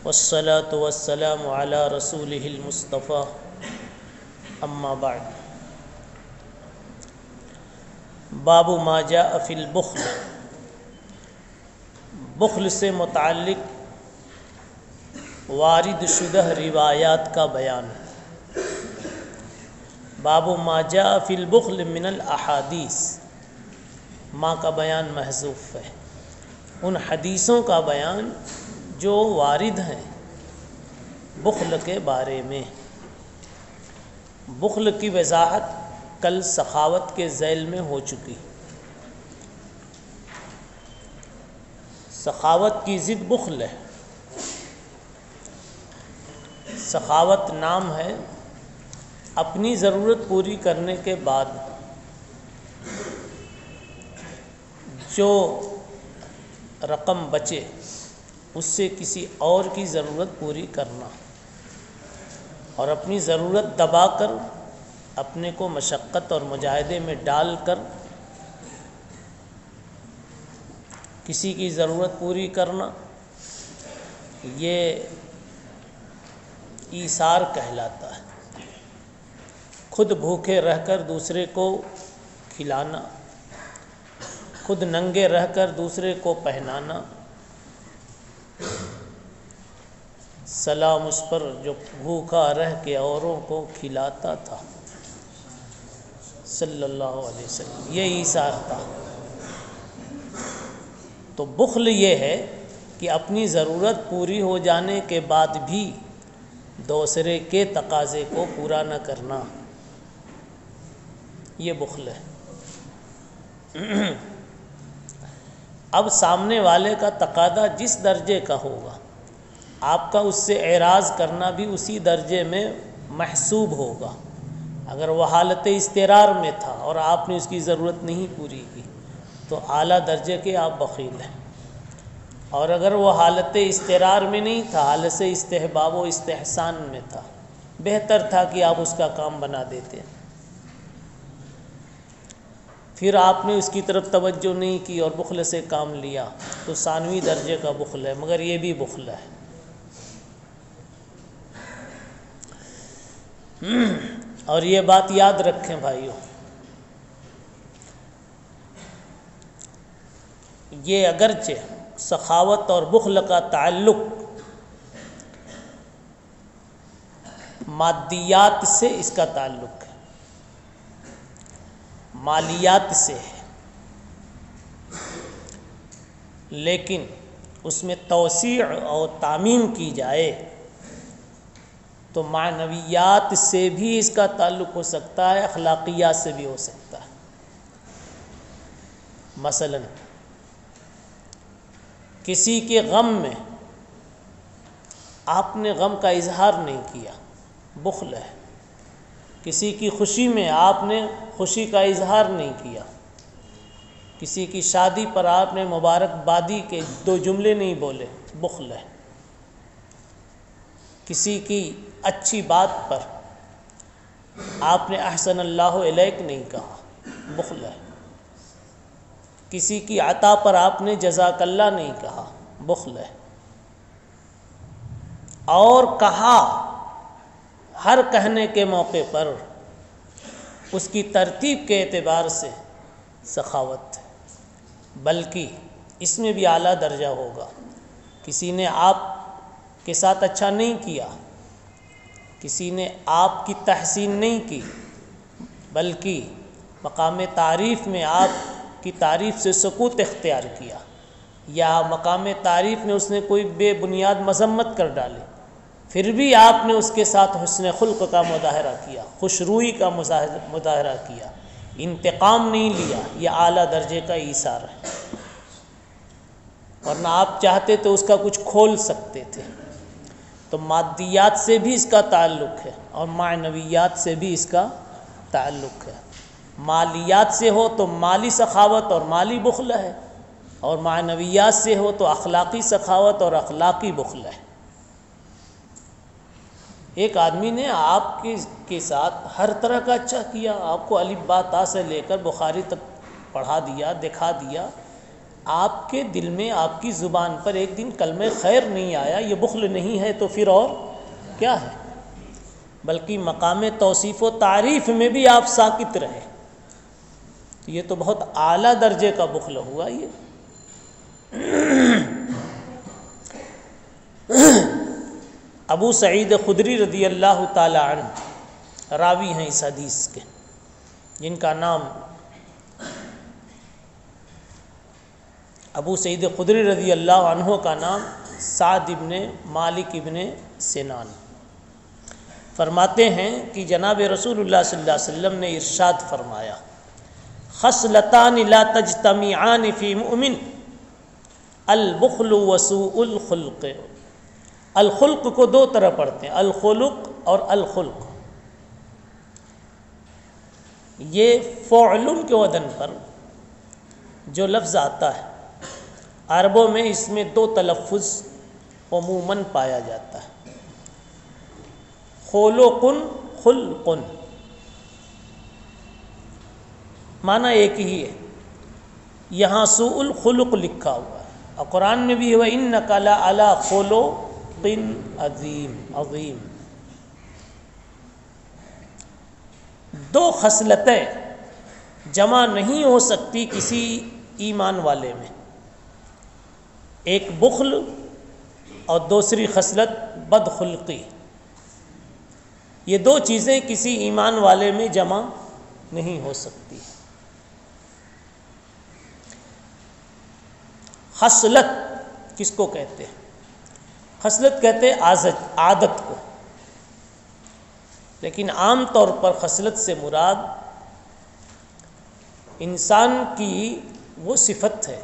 والصلاة والسلام على رسوله المصطفى اما بعد باب ما جاء فی البخل، بخل سے متعلق وارد شدہ روایات کا بیان۔ باب ما جاء فی البخل من الاحادیث، ما کا بیان محذوف ہے، ان حدیثوں کا بیان جو وارد ہیں بخل کے بارے میں۔ بخل کی وضاحت کل سخاوت کے ذیل میں ہو چکی۔ سخاوت کی ضد بخل ہے۔ سخاوت نام ہے اپنی ضرورت پوری کرنے کے بعد جو رقم بچے اس سے کسی اور کی ضرورت پوری کرنا، اور اپنی ضرورت دبا کر اپنے کو مشقت اور مجاہدے میں ڈال کر کسی کی ضرورت پوری کرنا، یہ ایثار کہلاتا ہے۔ خود بھوکے رہ کر دوسرے کو کھلانا، خود ننگے رہ کر دوسرے کو پہنانا، سلام اس پر جو بھوکا رہ کے اوروں کو کھلاتا تھا صلی اللہ علیہ وسلم، یہ ایثار تھا۔ تو بخل یہ ہے کہ اپنی ضرورت پوری ہو جانے کے بعد بھی دوسرے کے تقاضے کو پورا نہ کرنا، یہ بخل ہے۔ اب سامنے والے کا تقاضا جس درجے کا ہوگا، آپ کا اس سے اعراض کرنا بھی اسی درجے میں محسوب ہوگا۔ اگر وہ حالت اضطرار میں تھا اور آپ نے اس کی ضرورت نہیں پوری کی تو اعلیٰ درجے کے آپ بخیل ہیں، اور اگر وہ حالت اضطرار میں نہیں تھا، حالت سے استحباب و استحسان میں تھا، بہتر تھا کہ آپ اس کا کام بنا دیتے، پھر آپ نے اس کی طرف توجہ نہیں کی اور بخل سے کام لیا تو ثانوی درجے کا بخل ہے، مگر یہ بھی بخل ہے۔ اور یہ بات یاد رکھیں بھائیوں، یہ اگرچہ سخاوت اور بخل کا تعلق مادیات سے اس کا تعلق ہے، مالیات سے ہے، لیکن اس میں توسیع اور تعمیم کی جائے تو معنویات سے بھی اس کا تعلق ہو سکتا ہے، اخلاقیات سے بھی ہو سکتا ہے۔ مثلا کسی کے غم میں آپ نے غم کا اظہار نہیں کیا، بخل ہے۔ کسی کی خوشی میں آپ نے خوشی کا اظہار نہیں کیا، کسی کی شادی پر آپ نے مبارکبادی کے 2 جملے نہیں بولے، بخل ہے۔ کسی کی اچھی بات پر آپ نے احسن اللہ الیک نہیں کہا، بخل ہے۔ کسی کی عطا پر آپ نے جزاک اللہ نہیں کہا، بخل ہے۔ اور کہا ہر کہنے کے موقع پر اس کی ترتیب کے اعتبار سے سخاوت ہے، بلکہ اس میں بھی اعلیٰ درجہ ہوگا۔ کسی نے آپ کے ساتھ اچھا نہیں کیا، کسی نے آپ کی تحسین نہیں کی، بلکہ مقام تعریف میں آپ کی تعریف سے سکوت اختیار کیا، یا مقام تعریف میں اس نے کوئی بے بنیاد مذمت کر ڈالی، پھر بھی آپ نے اس کے ساتھ حسن خلق کا مظاہرہ کیا، خوش روئی کا مظاہرہ کیا، انتقام نہیں لیا، یہ اعلیٰ درجے کا ایثار ہے۔ ورنہ آپ چاہتے تو اس کا کچھ کھول سکتے تھے۔ تو مادیات سے بھی اس کا تعلق ہے اور معنویات سے بھی اس کا تعلق ہے۔ مالیات سے ہو تو مالی سخاوت اور مالی بخل ہے، اور معنویات سے ہو تو اخلاقی سخاوت اور اخلاقی بخل ہے۔ ایک آدمی نے آپ کے ساتھ ہر طرح کا اچھا کیا، آپ کو الف با تا سے لے کر بخاری تک پڑھا دیا، دکھا دیا، آپ کے دل میں آپ کی زبان پر ایک دن کلمہ خیر نہیں آیا، یہ بخل نہیں ہے تو پھر اور کیا ہے؟ بلکہ مقام توصیف و تعریف میں بھی آپ ساکت رہے، تو یہ تو بہت اعلیٰ درجے کا بخل ہوا یہ۔ ابو سعید خدری رضی اللہ تعالی عنہ راوی ہیں اس حدیث کے، جن کا نام ابو سعید خدری رضی اللہ عنہ کا نام سعد ابن مالک ابن سنان۔ فرماتے ہیں کہ جناب رسول اللہ صلی اللہ علیہ وسلم نے ارشاد فرمایا، خصلتان لا تجتمعان فی مؤمن، البخل وسوء الخلق۔ الخلق کو دو طرح پڑھتے ہیں، الخلق اور الخلق۔ یہ فعل کے وزن پر جو لفظ آتا ہے، عربوں میں اس میں دو تلفظ عموماً پایا جاتا ہے، خلق، خلق، معنی ایک ہی ہے۔ یہاں سوء الخلق لکھا ہوا ہے، اور قرآن میں بھی ہے وَإِنَّكَ لَعَلَىٰ خُلُقٍ عظیم۔ دو خصلتیں جمع نہیں ہو سکتی کسی ایمان والے میں، ایک بخل اور دوسری خصلت بدخلقی۔ یہ دو چیزیں کسی ایمان والے میں جمع نہیں ہو سکتی۔ خصلت کس کو کہتے ہیں؟ خصلت کہتے ہیں عادت کو، لیکن عام طور پر خصلت سے مراد انسان کی وہ صفت ہے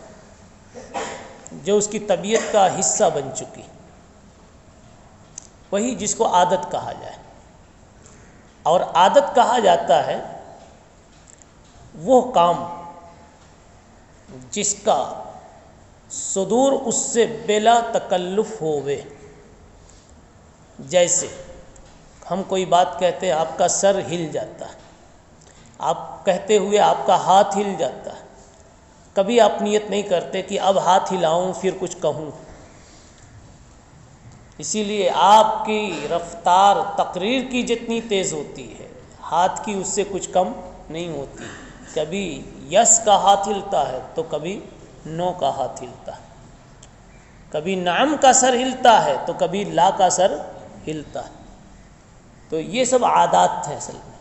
جو اس کی طبیعت کا حصہ بن چکی، وہی جس کو عادت کہا جائے۔ اور عادت کہا جاتا ہے وہ کام جس کا صدور اس سے بلا تکلف ہوئے، جیسے ہم کوئی بات کہتے ہیں آپ کا سر ہل جاتا ہے، آپ کہتے ہوئے آپ کا ہاتھ ہل جاتا ہے، کبھی آپ نیت نہیں کرتے کہ اب ہاتھ ہلاؤں پھر کچھ کہوں، اسی لیے آپ کی رفتار تقریر کی جتنی تیز ہوتی ہے، ہاتھ کی اس سے کچھ کم نہیں ہوتی۔ کبھی یس کا ہاتھ ہلتا ہے تو کبھی نو کا ہاتھ ہلتا ہے، کبھی نعم کا سر ہلتا ہے تو کبھی لا کا سر ہلتا ہے۔ تو یہ سب عادات ہیں۔ اصل میں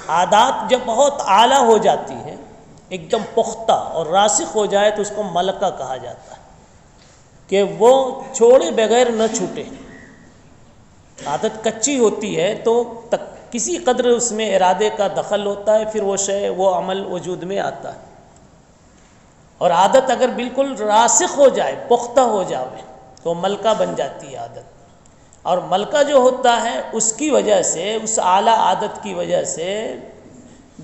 عادات جب بہت اعلیٰ ہو جاتی ہیں، ایک دم پختہ اور راسخ ہو جائے تو اس کو ملکہ کہا جاتا ہے، کہ وہ چھوڑے بغیر نہ چھوٹے۔ عادت کچی ہوتی ہے تو کسی قدر اس میں ارادے کا دخل ہوتا ہے، پھر وہ شے وہ عمل وجود میں آتا ہے۔ اور عادت اگر بالکل راسخ ہو جائے، پختہ ہو جائے، تو ملکہ بن جاتی ہے عادت۔ اور ملکہ جو ہوتا ہے اس کی وجہ سے، اس اعلیٰ عادت کی وجہ سے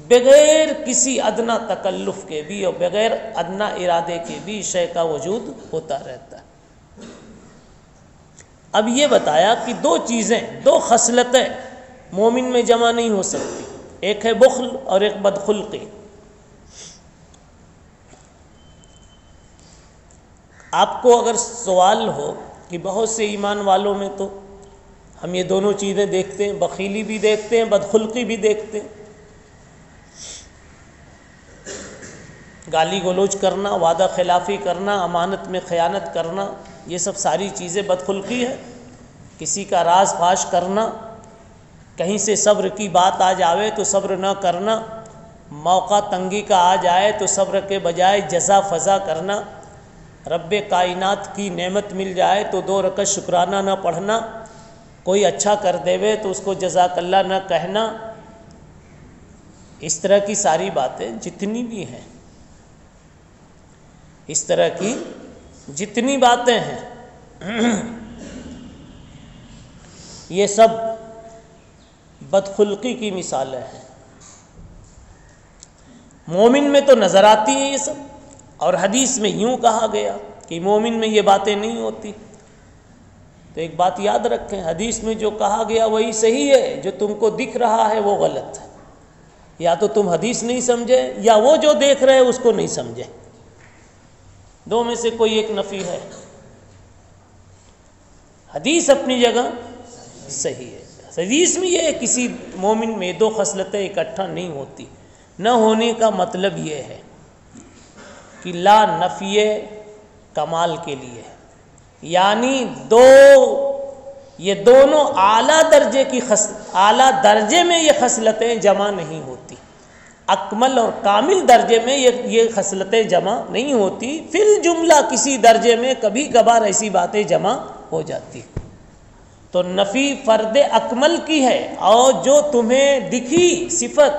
بغیر کسی ادنا تکلف کے بھی اور بغیر ادنا ارادے کے بھی شے کا وجود ہوتا رہتا ہے۔ اب یہ بتایا کہ دو چیزیں، دو خصلتیں مومن میں جمع نہیں ہو سکتی، ایک ہے بخل اور ایک بدخلقی۔ آپ کو اگر سوال ہو کہ بہت سے ایمان والوں میں تو ہم یہ دونوں چیزیں دیکھتے ہیں، بخیلی بھی دیکھتے ہیں، بدخلقی بھی دیکھتے ہیں، گالی گلوچ کرنا، وعدہ خلافی کرنا، امانت میں خیانت کرنا، یہ سب ساری چیزیں بدخلقی ہے۔ کسی کا راز فاش کرنا، کہیں سے صبر کی بات آ جاوے تو صبر نہ کرنا، موقع تنگی کا آ جائے تو صبر کے بجائے جزا فضا کرنا، رب کائنات کی نعمت مل جائے تو 2 رکعت شکرانہ نہ پڑھنا، کوئی اچھا کر دیوے تو اس کو جزاک اللہ نہ کہنا، اس طرح کی ساری باتیں جتنی بھی ہیں، اس طرح کی جتنی باتیں ہیں، یہ سب بدخلقی کی مثالیں ہیں۔ مومن میں تو نظر آتی ہیں یہ سب، اور حدیث میں یوں کہا گیا کہ مومن میں یہ باتیں نہیں ہوتی۔ تو ایک بات یاد رکھیں، حدیث میں جو کہا گیا وہی صحیح ہے، جو تم کو دکھ رہا ہے وہ غلط ہے۔ یا تو تم حدیث نہیں سمجھے یا وہ جو دیکھ رہے اس کو نہیں سمجھے، دو میں سے کوئی ایک نفی ہے۔ حدیث اپنی جگہ صحیح ہے۔ حدیث میں یہ کسی مومن میں دو خصلتیں اکٹھا نہیں ہوتی، نہ ہونے کا مطلب یہ ہے کہ لا نفی کمال کے لیے، یعنی یہ دونوں اعلیٰ درجے میں یہ خصلتیں جمع نہیں ہوتی، اکمل اور کامل درجے میں یہ خصلتیں جمع نہیں ہوتی، فی الجملہ کسی درجے میں کبھی کبھار ایسی باتیں جمع ہو جاتی۔ تو نفی فرد اکمل کی ہے، اور جو تمہیں دکھی صفت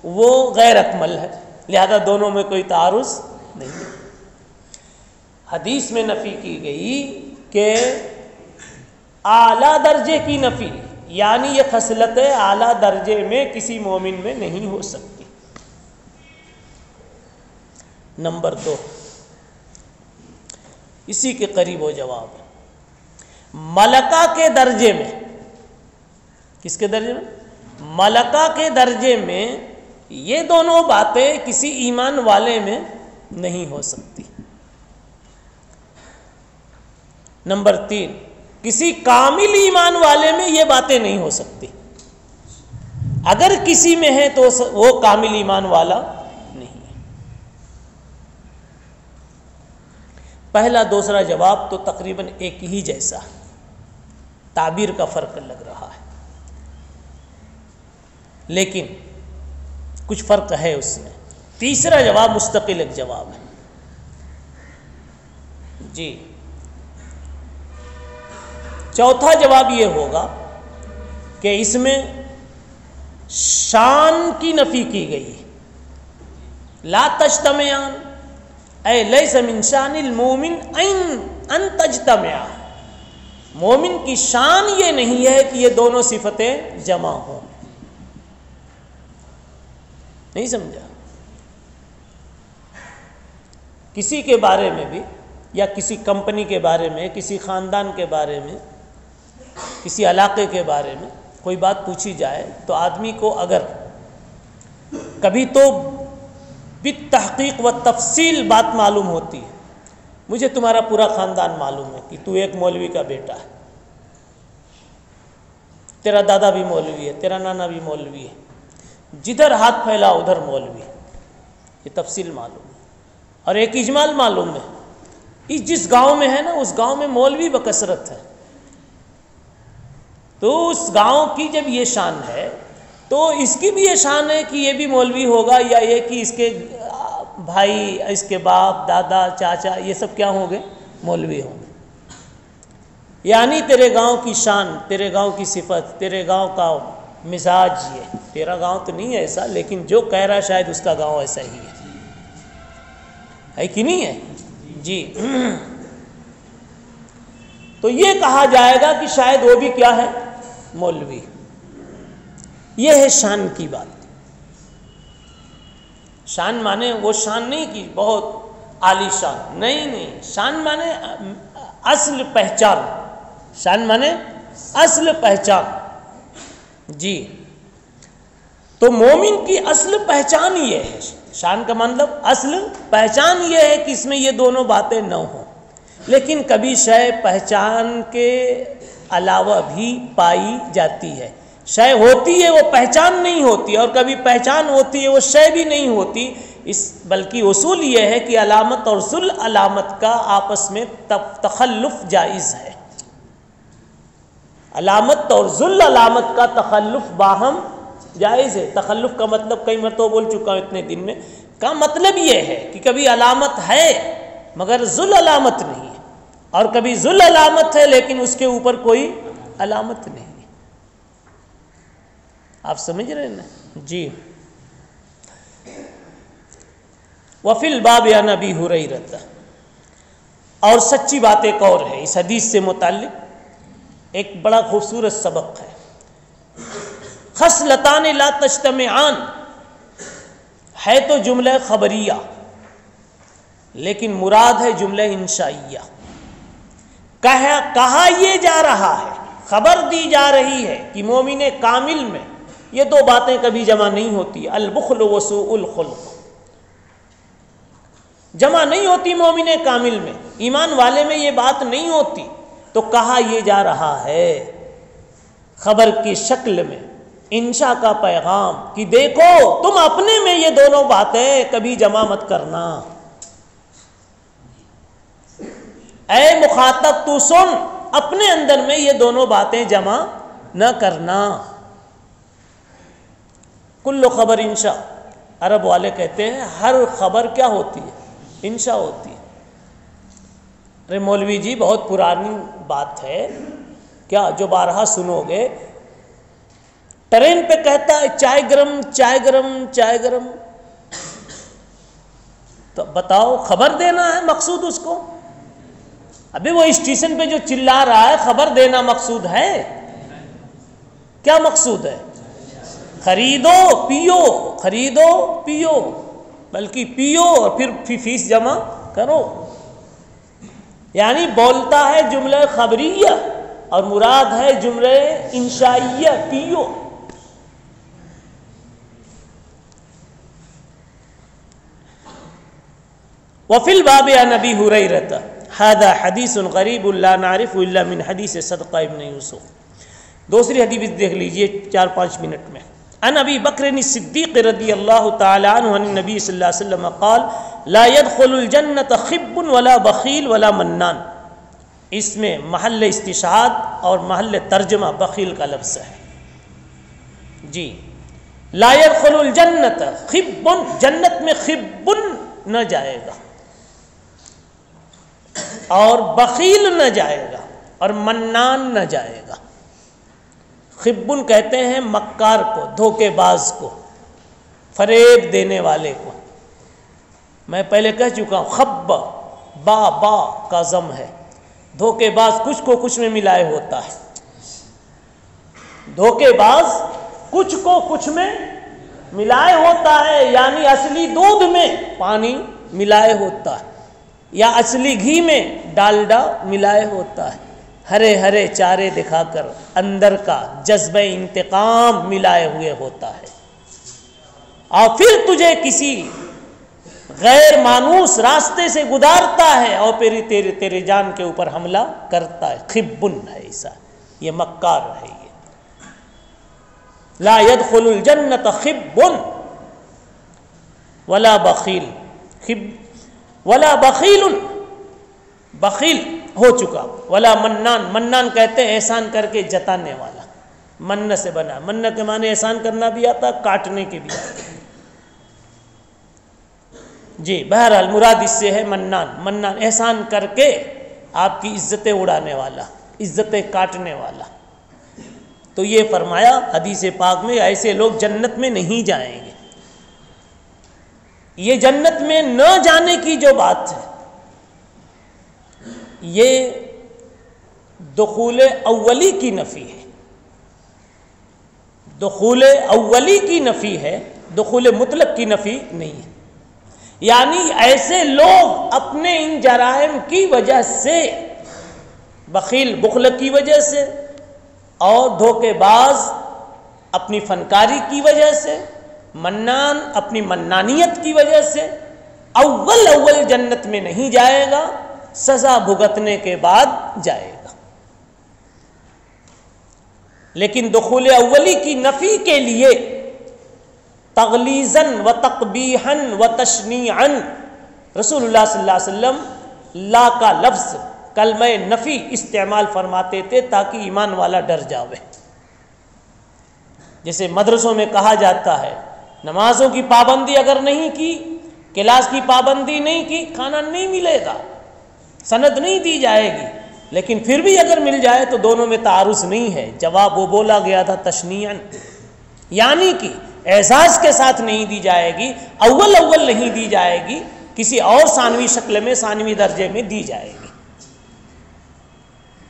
وہ غیر اکمل ہے، لہذا دونوں میں کوئی تعارض نہیں ہے۔ حدیث میں نفی کی گئی کہ اعلیٰ درجے کی نفی، یعنی یہ خصلتیں اعلیٰ درجے میں کسی مومن میں نہیں ہو سکتی۔ نمبر 2، اسی کے قریب و جواب، ملکہ کے درجے میں، کس کے درجے میں؟ ملکہ کے درجے میں یہ دونوں باتیں کسی ایمان والے میں نہیں ہو سکتی۔ نمبر 3، کسی کامل ایمان والے میں یہ باتیں نہیں ہو سکتی، اگر کسی میں ہے تو وہ کامل ایمان والا نہیں ہے۔ پہلا دوسرا جواب تو تقریباً ایک ہی جیسا ہے، تعبیر کا فرق لگ رہا ہے، لیکن کچھ فرق ہے اس میں۔ تیسرا جواب مستقل ایک جواب ہے۔ جی، چوتھا جواب یہ ہوگا کہ اس میں شان کی نفی کی گئی، لا تجتمعان، اے لیس من شان المومن ان تجتمعا، مومن کی شان یہ نہیں ہے کہ یہ دونوں صفتیں جمع ہوں۔ نہیں سمجھا؟ کسی کے بارے میں بھی، یا کسی کمپنی کے بارے میں، کسی خاندان کے بارے میں، کسی علاقے کے بارے میں کوئی بات پوچھی جائے تو آدمی کو اگر کبھی تو بالتحقیق و تفصیل بات معلوم ہوتی ہے، مجھے تمہارا پورا خاندان معلوم ہے کہ تو ایک مولوی کا بیٹا ہے، تیرا دادا بھی مولوی ہے، تیرا نانا بھی مولوی ہے، جدھر ہاتھ پھیلا ادھر مولوی ہے، یہ تفصیل معلوم ہے۔ اور ایک اجمال معلوم ہے، جس گاؤں میں ہے نا اس گاؤں میں مولوی بکثرت ہے، تو اس گاؤں کی جب یہ شان ہے تو اس کی بھی یہ شان ہے کہ یہ بھی مولوی ہوگا، یا یہ کہ اس کے بھائی، اس کے باپ، دادا، چاچا، یہ سب کیا ہوں گے؟ مولوی ہوں گے۔ یعنی تیرے گاؤں کی شان، تیرے گاؤں کی صفت، تیرے گاؤں کا مزاج، یہ تیرا گاؤں تو نہیں ہے ایسا، لیکن جو کہہ رہا شاید اس کا گاؤں ایسا ہی ہے کہ نہیں ہے؟ جی، تو یہ کہا جائے گا کہ شاید وہ بھی کیا ہے؟ مولوی۔ یہ ہے شان کی بات۔ شان مانے وہ شان نہیں کہ بہت عالی شان، نہیں، شان مانے اصل پہچان، شان مانے اصل پہچان۔ جی، تو مومن کی اصل پہچان یہ ہے، شان کا مطلب اصل پہچان یہ ہے کہ اس میں یہ دونوں باتیں نہ ہوں، لیکن کبھی شے پہچان کے علاوہ بھی پائی جاتی ہے، شے ہوتی ہے وہ پہچان نہیں ہوتی، اور کبھی پہچان ہوتی ہے وہ شے بھی نہیں ہوتی، بلکہ اصول یہ ہے کہ علامت اور ذل علامت کا آپس میں تخلف جائز ہے، علامت اور ذل علامت کا تخلف باہم جائز ہے۔ تخلف کا مطلب کئی مرتبہ بول چکا ہوں اتنے دن میں، کا مطلب یہ ہے کہ کبھی علامت ہے مگر ذل علامت نہیں ہے، اور کبھی ذل علامت ہے لیکن اس کے اوپر کوئی علامت نہیں ہے۔ آپ سمجھ رہے ہیں نا؟ جی، وفی الباب عن ابی ہریرہ، اور سچی بات ایک اور ہے اس حدیث سے متعلق، ایک بڑا خوبصورت سبق ہے۔ خصلتان لا تجتمعان ہے تو جملہ خبریہ، لیکن مراد ہے جملہ انشائیہ۔ کہا یہ جا رہا ہے، خبر دی جا رہی ہے کہ مومن کامل میں یہ دو باتیں کبھی جمع نہیں ہوتی، البخل و سوء الخلق، جمع نہیں ہوتی مومن کامل میں، ایمان والے میں یہ بات نہیں ہوتی۔ تو کہا یہ جا رہا ہے خبر کی شکل میں، انشاء کا پیغام کہ دیکھو تم اپنے میں یہ دونوں باتیں کبھی جمع مت کرنا، اے مخاطب تو سن، اپنے اندر میں یہ دونوں باتیں جمع نہ کرنا۔ کل خبر انشاء، عرب والے کہتے ہیں ہر خبر کیا ہوتی ہے؟ انشاء ہوتی ہے۔ ارے مولوی جی بہت پرانی بات ہے کیا جو بارہا سنو گے؟ ٹرین پہ کہتا ہے چائے گرم چائے گرم چائے گرم، تو بتاؤ خبر دینا ہے مقصود اس کو؟ ابھی وہ اسٹیشن پہ جو چلا رہا ہے خبر دینا مقصود ہے؟ کیا مقصود ہے؟ خریدو پیو، خریدو پیو، بلکہ پیو اور پھر فیس جمع کرو۔ یعنی بولتا ہے جملہ خبریہ اور مراد ہے جملہ انشائیہ، پیو۔ وفی الباب عن ابی ہریرہ هذا حدیث غریب لا نعرف الا من حدیث صدقہ ابن یوسف۔ دوسری حدیث دیکھ لیجئے 4-5 منٹ میں۔ عن ابی بکر الصدیق رضی اللہ تعالی عنہ عن النبی صلی اللہ علیہ وسلم قال لا يدخل الجنة خب ولا بخیل ولا منان۔ اس میں محل استشہاد اور محل ترجمہ بخیل کا لفظ ہے جی۔ لا يدخل الجنة خب، جنت میں خب نہ جائے گا اور بخیل نہ جائے گا اور منان نہ جائے گا۔ خبن کہتے ہیں مکار کو، دھوکے باز کو، فریب دینے والے کو۔ میں پہلے کہہ چکا ہوں خب با کا ضم ہے، دھوکے باز کچھ کو کچھ میں ملائے ہوتا ہے، دھوکے باز کچھ کو کچھ میں ملائے ہوتا ہے، یعنی اصلی دودھ میں پانی ملائے ہوتا ہے یا اصلی گھی میں ڈالڈا ملائے ہوتا ہے، ہرے ہرے چارے دکھا کر اندر کا جذبہ انتقام ملائے ہوئے ہوتا ہے، اور پھر تجھے کسی غیر مانوس راستے سے گزارتا ہے اور پھر تیرے جان کے اوپر حملہ کرتا ہے۔ خبن ہے ایسا، یہ مکار ہے۔ یہ لا يدخل الجنة خب ولا بخیل، خب ولا بخیل، بخیل ہو چکا، ولا منان، منان کہتے ہیں احسان کر کے جتانے والا، من سے بنا، من کے معنی احسان کرنا بھی آتا، کاٹنے کے بھی آتا جی۔ بہرحال مراد اس سے ہے منان، منان احسان کر کے آپ کی عزتیں اڑانے والا، عزتیں کاٹنے والا۔ تو یہ فرمایا حدیث پاک میں ایسے لوگ جنت میں نہیں جائیں گے۔ یہ جنت میں نہ جانے کی جو بات ہے یہ دخول اولی کی نفی ہے، دخول اولی کی نفی ہے، دخول مطلق کی نفی نہیں ہے۔ یعنی ایسے لوگ اپنے ان جرائم کی وجہ سے، بخیل بخل کی وجہ سے اور دھوکے باز اپنی فنکاری کی وجہ سے، منان اپنی منانیت کی وجہ سے اول جنت میں نہیں جائے گا، سزا بھگتنے کے بعد جائے گا۔ لیکن دخول اولی کی نفی کے لیے تغلیظاً و تقبیحاً و تشنیعاً رسول اللہ صلی اللہ علیہ وسلم لا کا لفظ کلمہ نفی استعمال فرماتے تھے تاکہ ایمان والا ڈر جاوے۔ جیسے مدرسوں میں کہا جاتا ہے نمازوں کی پابندی اگر نہیں کی، کلاس کی پابندی نہیں کی، کھانا نہیں ملے گا، سند نہیں دی جائے گی، لیکن پھر بھی اگر مل جائے تو دونوں میں تعارض نہیں ہے۔ جواب وہ بولا گیا تھا تشنیعاً، یعنی کہ اعزاز کے ساتھ نہیں دی جائے گی، اول نہیں دی جائے گی، کسی اور ثانوی شکل میں ثانوی درجے میں دی جائے گی۔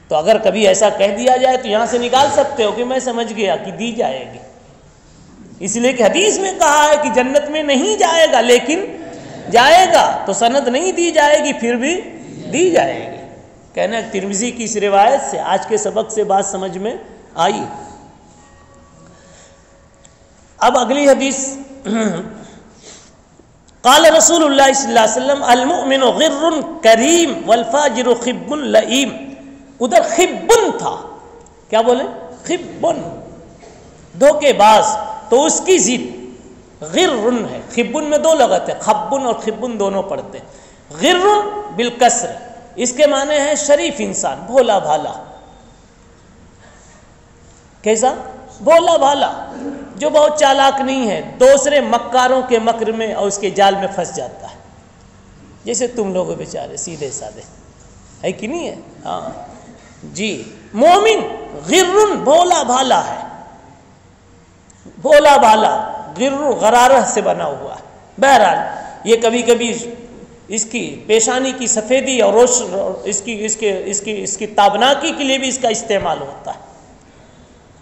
تو اگر کبھی ایسا کہہ دیا جائے تو یہاں سے نکال سکتے ہو کہ میں سمجھ گیا کہ دی جائے گی، اس لیے کہ حدیث میں کہا ہے کہ جنت میں نہیں جائے گا لیکن جائے گا، تو سند نہیں دی جائے گی پھر بھی دی جائے گی۔ کہنا ہے ترمذی کی اس روایت سے آج کے سبق سے بات سمجھ میں آئی۔ اب اگلی حدیث، قال رسول اللہ صلی اللہ علیہ وسلم المؤمن غر کریم والفاجر خب لئیم۔ ادھر خبن تھا، کیا بولے؟ خبن، دھوکے باز، تو اس کی ضد غرن ہے۔ خبن میں دو لغت ہے، خبن اور خبن دونوں پڑھتے ہیں۔ غرن بالکسر، اس کے معنی ہے شریف انسان، بھولا بھالا۔ کیسا؟ بھولا بھالا، جو بہت چالاک نہیں ہے، دوسرے مکاروں کے مکر میں اور اس کے جال میں پھنس جاتا ہے، جیسے تم لوگ بیچارے سیدھے سادے ہے کہ نہیں ہے؟ ہاں جی، مومن غرن بھولا بھالا ہے، بھولا بھالا، غر غرارہ سے بنا ہوا ہے۔ بہرحال یہ کبھی کبھی اس کی پیشانی کی سفیدی اور اس کی تابناکی کے لیے بھی اس کا استعمال ہوتا ہے۔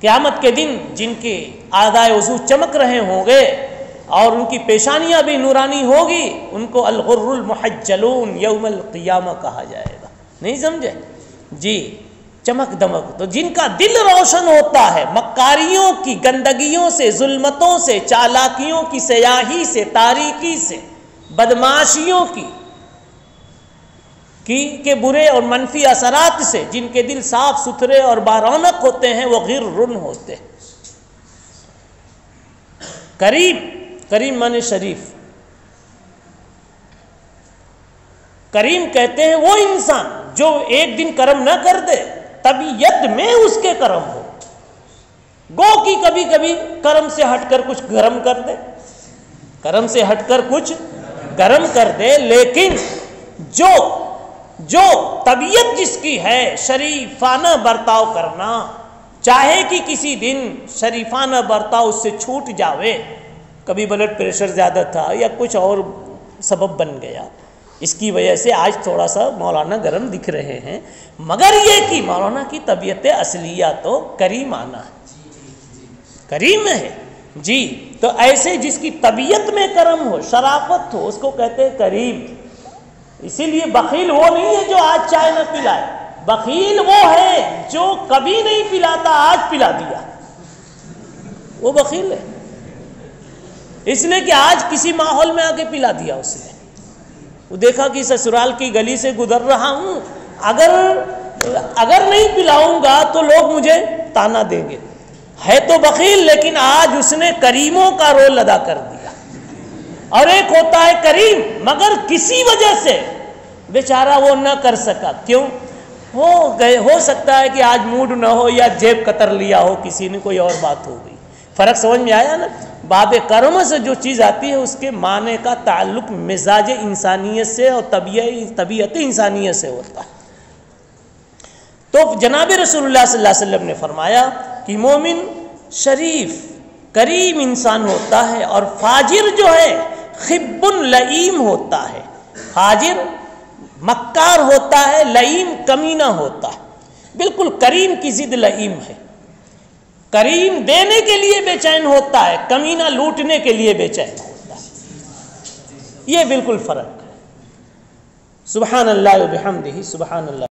قیامت کے دن جن کے اعضائے وضو چمک رہے ہوں گے اور ان کی پیشانیاں بھی نورانی ہوگی، ان کو الغر المحجلون یوم القیامہ کہا جائے گا۔ نہیں سمجھے؟ جی، چمک دمک، تو جن کا دل روشن ہوتا ہے مکاریوں کی گندگیوں سے، ظلمتوں سے، چالاکیوں کی سیاہی سے، تاریکی سے، بدماشیوں کے برے اور منفی اثرات سے، جن کے دل صاف ستھرے اور بارونق ہوتے ہیں، وہ غرن ہوتے ہیں۔ کریم، کریم معنی شریف، کریم کہتے ہیں وہ انسان جو ایک دن کرم نہ کر دے، طبیعت میں اس کے کرم ہو، گو کہ کبھی کبھی کرم سے ہٹ کر کچھ گرم کر دے، کرم سے ہٹ کر کچھ گرم کر دے، لیکن جو طبیعت جس کی ہے شریفانہ برتاؤ کرنا، چاہے کہ کسی دن شریفانہ برتاؤ اس سے چھوٹ جاوے، کبھی بلڈ پریشر زیادہ تھا یا کچھ اور سبب بن گیا، اس کی وجہ سے آج تھوڑا سا مولانا گرم دکھ رہے ہیں، مگر یہ کہ مولانا کی طبیعت اصلیہ تو کریمانہ ہے، کریم ہے جی۔ تو ایسے جس کی طبیعت میں کرم ہو، شرافت ہو، اس کو کہتے ہیں کریم۔ اسی لیے بخیل وہ نہیں ہے جو آج چائے نہ پلائے، بخیل وہ ہے جو کبھی نہیں پلاتا آج پلا دیا، وہ بخیل ہے، اس لیے کہ آج کسی ماحول میں آ کے پلا دیا اس نے۔ وہ دیکھا کہ سسرال کی گلی سے گزر رہا ہوں، اگر نہیں پلاؤں گا تو لوگ مجھے تانا دیں گے، ہے تو بخیل لیکن آج اس نے کریموں کا رول ادا کر دیا۔ اور ایک ہوتا ہے کریم مگر کسی وجہ سے بیچارہ وہ نہ کر سکا، کیوں؟ ہو سکتا ہے کہ آج موڈ نہ ہو یا جیب قطر لیا ہو کسی نے، کوئی اور بات ہو گئی۔ فرق سمجھ میں آیا نا؟ باب کرم سے جو چیز آتی ہے اس کے معنی کا تعلق مزاج انسانیت سے اور طبیعت انسانیت سے ہوتا ہے۔ تو جناب رسول اللہ صلی اللہ علیہ وسلم نے فرمایا کہ مومن شریف کریم انسان ہوتا ہے، اور فاجر جو ہے خب لئیم ہوتا ہے۔ فاجر مکار ہوتا ہے، لئیم کمینہ ہوتا ہے۔ بالکل کریم کی ضد لئیم ہے، کریم دینے کے لیے بے چین ہوتا ہے، کمینہ لوٹنے کے لیے بے چین ہوتا ہے، یہ بالکل فرق ہے۔ سبحان اللہ و بحمدہ، سبحان اللہ۔